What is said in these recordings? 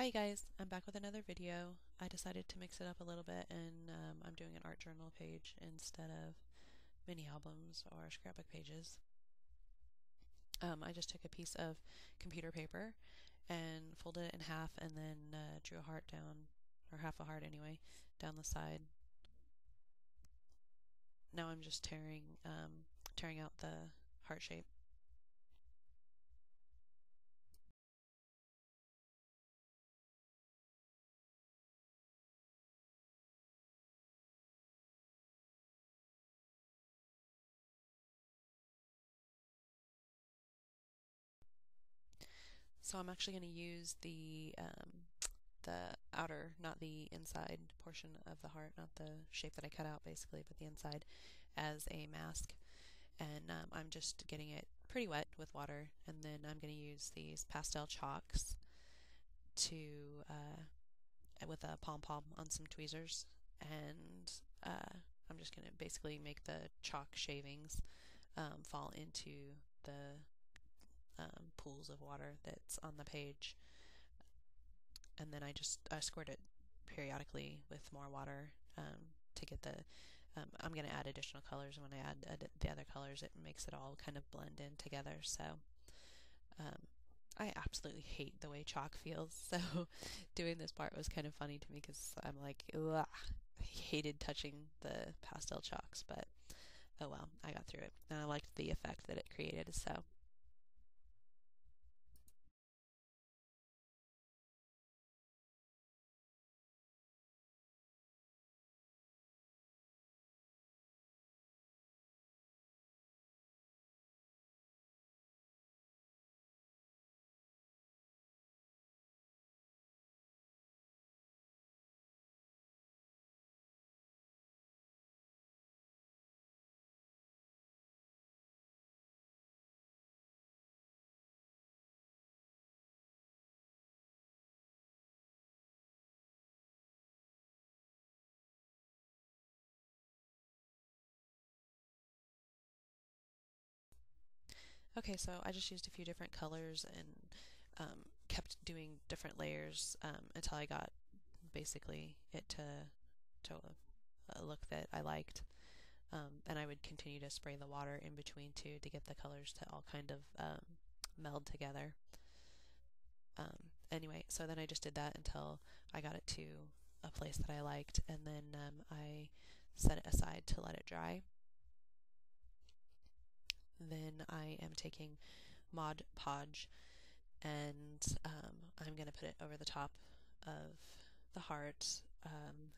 Hi guys, I'm back with another video. I decided to mix it up a little bit and I'm doing an art journal page instead of mini albums or scrapbook pages. I just took a piece of computer paper and folded it in half and then drew a heart down, or half a heart anyway, down the side. Now I'm just tearing out the heart shape. So I'm actually going to use the outer, not the inside portion of the heart, not the shape that I cut out basically, but the inside as a mask. And I'm just getting it pretty wet with water, and then I'm going to use these pastel chalks to with a pom pom on some tweezers, and I'm just going to basically make the chalk shavings fall into the pools of water that's on the page, and then I squirt it periodically with more water to get the I'm going to add additional colors, and when I add the other colors it makes it all kind of blend in together. So um, I absolutely hate the way chalk feels, so doing this part was kind of funny to me because I'm like, ugh, I hated touching the pastel chalks, but oh well, I got through it and I liked the effect that it created. So okay, so I just used a few different colors and kept doing different layers until I got basically it to a look that I liked. And I would continue to spray the water in between too to get the colors to all kind of meld together. Anyway, so then I just did that until I got it to a place that I liked, and then I set it aside to let it dry. Then I am taking Mod Podge and I'm going to put it over the top of the heart.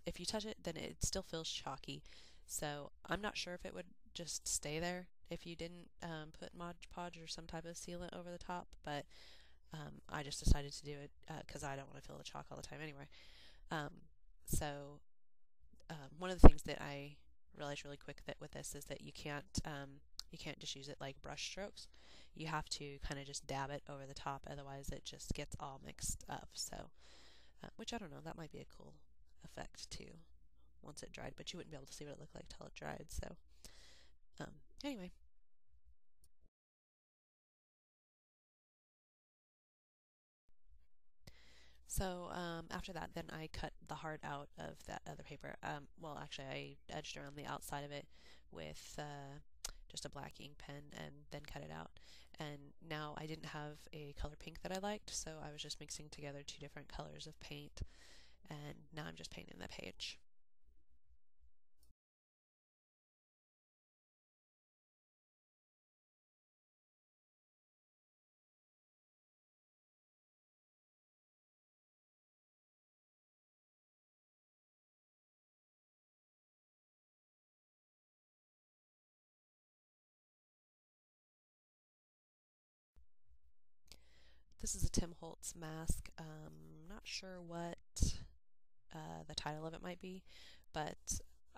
If you touch it, then it still feels chalky. So I'm not sure if it would just stay there if you didn't put Mod Podge or some type of sealant over the top, but I just decided to do it because I don't want to feel the chalk all the time anyway. Um, so one of the things that I realized really quick that with this is that you can't just use it like brush strokes. You have to kind of just dab it over the top, otherwise it just gets all mixed up. So, which I don't know, that might be a cool effect too once it dried, but you wouldn't be able to see what it looked like till it dried. So, um, anyway. So after that, then I cut the heart out of that other paper. Well, actually, I edged around the outside of it with just a black ink pen and then cut it out. And now I didn't have a color pink that I liked, so I was just mixing together two different colors of paint, and now I'm just painting the page. This is a Tim Holtz mask. Not sure what the title of it might be, but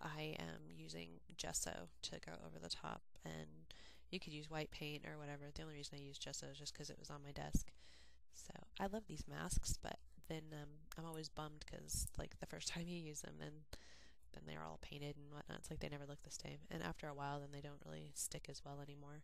I am using gesso to go over the top, and you could use white paint or whatever. The only reason I used gesso is just because it was on my desk. So I love these masks, but then I'm always bummed because like the first time you use them, then they're all painted and whatnot. It's like they never look the same, and after a while, then they don't really stick as well anymore.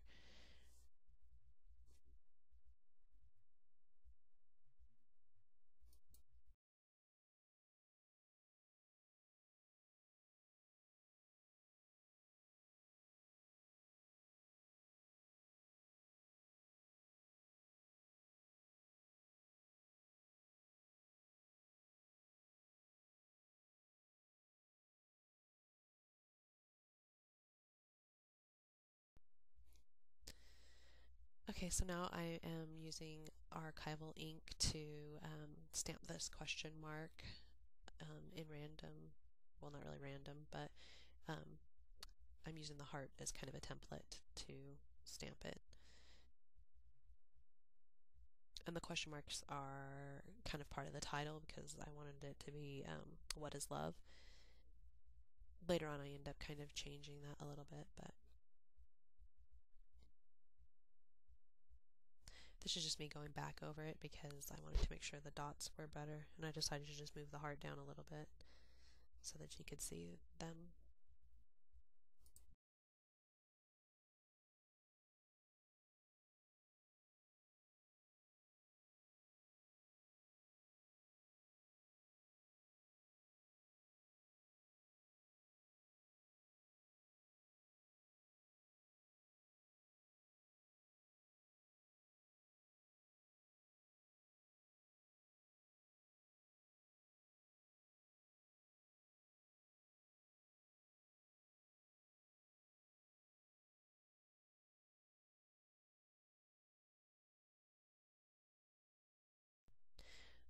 Okay, so now I am using archival ink to stamp this question mark in random, well, not really random, but um, I'm using the heart as kind of a template to stamp it. And the question marks are kind of part of the title because I wanted it to be what is love. Later on I end up kind of changing that a little bit, but this is just me going back over it because I wanted to make sure the dots were better, and I decided to just move the heart down a little bit so that you could see them.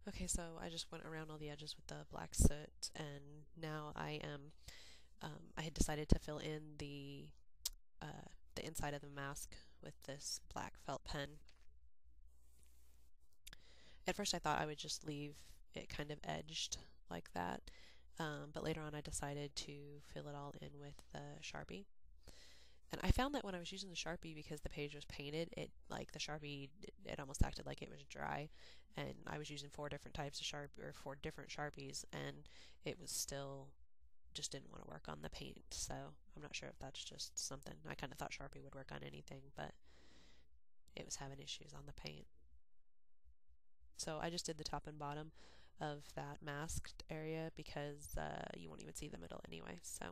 Okay, so I just went around all the edges with the black soot, and now I had decided to fill in the inside of the mask with this black felt pen. At first I thought I would just leave it kind of edged like that, but later on I decided to fill it all in with the Sharpie. And I found that when I was using the Sharpie, because the page was painted, it like the Sharpie, it almost acted like it was dry. And I was using 4 different types of Sharpie, or 4 different Sharpies, and it was still just didn't want to work on the paint. So I'm not sure if that's just something. I kind of thought Sharpie would work on anything, but it was having issues on the paint. So I just did the top and bottom of that masked area because you won't even see the middle anyway. So.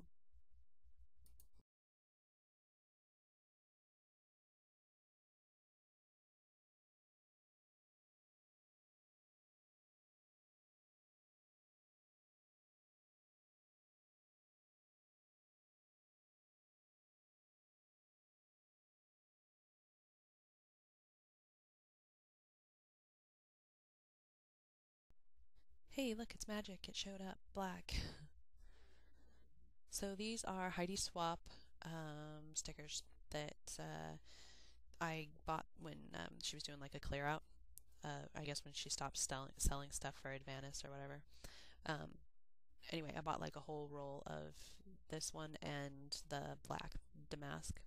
Hey, look, it's magic. It showed up black. So these are Heidi Swap stickers that I bought when she was doing like a clear out. I guess when she stopped selling stuff for Advantis or whatever. Um, anyway, I bought like a whole roll of this one and the black damask.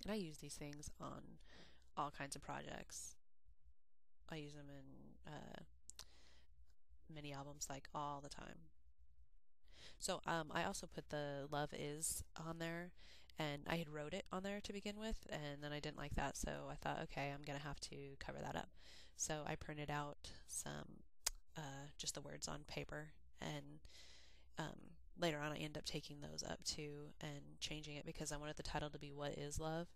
And I use these things on all kinds of projects. I use them in mini albums like all the time. So I also put the Love Is on there, and I had wrote it on there to begin with, and then I didn't like that, so I thought, okay, I'm gonna have to cover that up. So I printed out some just the words on paper, and later on I ended up taking those up too and changing it because I wanted the title to be What Is Love.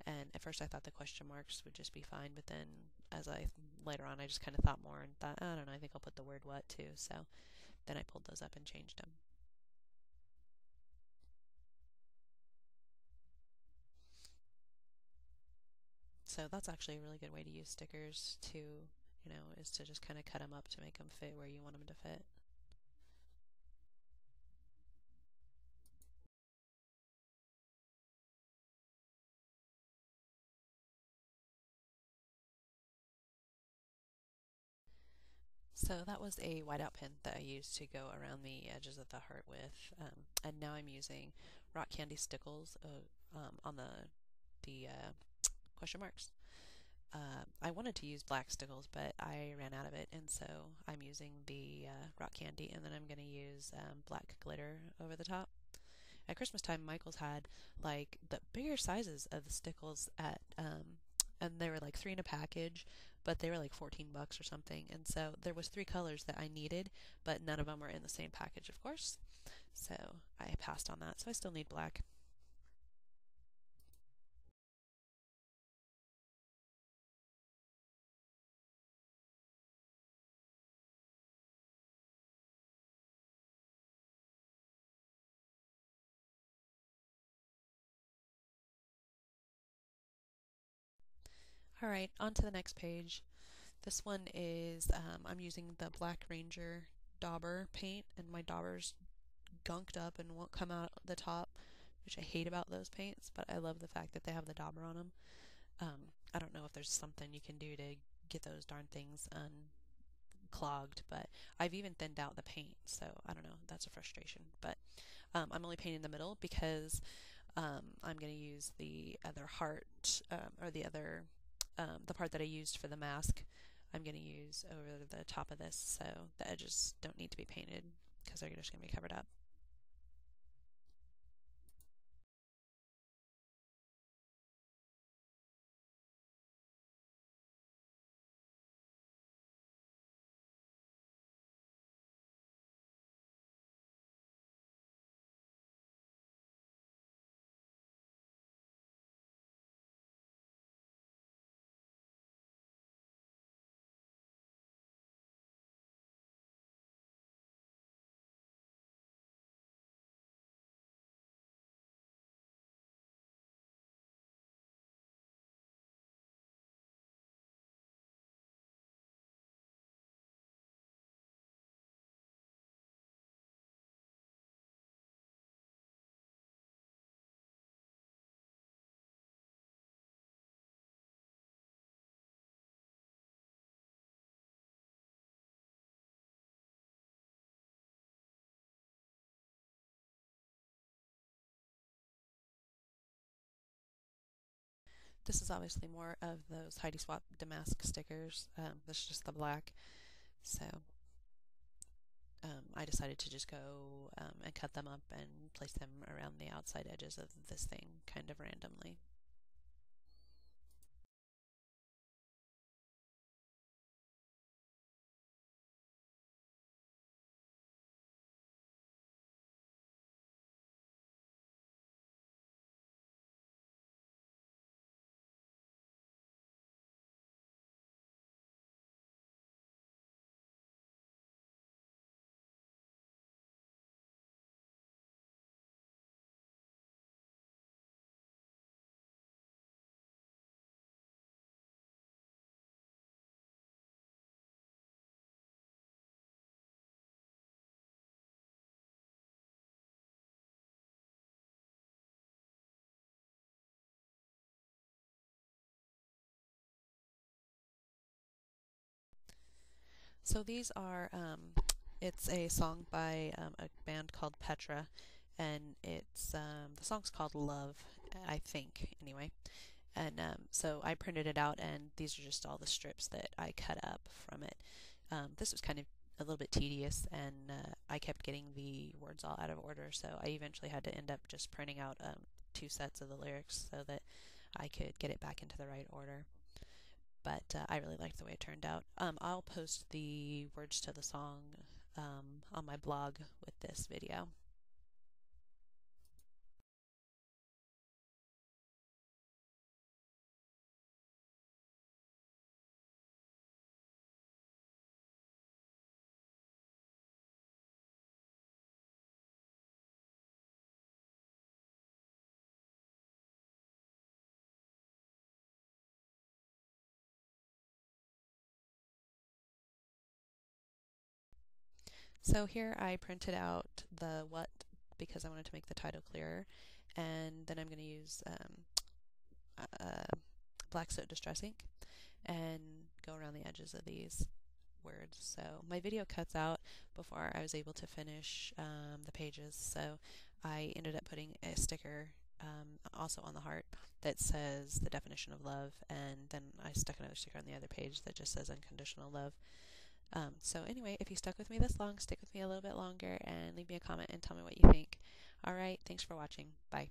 And at first I thought the question marks would just be fine, but then as I later on I just kind of thought more and thought, I don't know, I think I'll put the word what too. So then I pulled those up and changed them. So that's actually a really good way to use stickers to, is to just kind of cut them up to make them fit where you want them to fit. So that was a whiteout pen that I used to go around the edges of the heart with, and now I'm using rock candy stickles on the question marks. I wanted to use black stickles, but I ran out of it, and so I'm using the rock candy, and then I'm going to use black glitter over the top. At Christmas time, Michael's had like the bigger sizes of the stickles and they were like 3 in a package, but they were like $14 or something. And so there was 3 colors that I needed, but none of them were in the same package, of course. So I passed on that. So I still need black. Alright, on to the next page. This one is, I'm using the Black Ranger dauber paint, and my dauber's gunked up and won't come out the top, which I hate about those paints, but I love the fact that they have the dauber on them. I don't know if there's something you can do to get those darn things unclogged, but I've even thinned out the paint, so I don't know, that's a frustration. But I'm only painting the middle because I'm going to use the other heart, or the part that I used for the mask. I'm going to use over the top of this, so the edges don't need to be painted because they're just going to be covered up. This is obviously more of those Heidi Swapp damask stickers. This is just the black, so I decided to just go and cut them up and place them around the outside edges of this thing kind of randomly. So these are, it's a song by a band called Petra, and the song's called Love, I think, anyway. And so I printed it out, and these are just all the strips that I cut up from it. This was kind of a little bit tedious, and I kept getting the words all out of order, so I eventually had to end up just printing out 2 sets of the lyrics so that I could get it back into the right order. But I really liked the way it turned out. I'll post the words to the song on my blog with this video. So here I printed out the what because I wanted to make the title clearer, and then I'm going to use black soot distress ink and go around the edges of these words. So my video cuts out before I was able to finish the pages, so I ended up putting a sticker also on the heart that says the definition of love, and then I stuck another sticker on the other page that just says unconditional love. So anyway, if you stuck with me this long, stick with me a little bit longer and leave me a comment and tell me what you think. Alright, thanks for watching. Bye.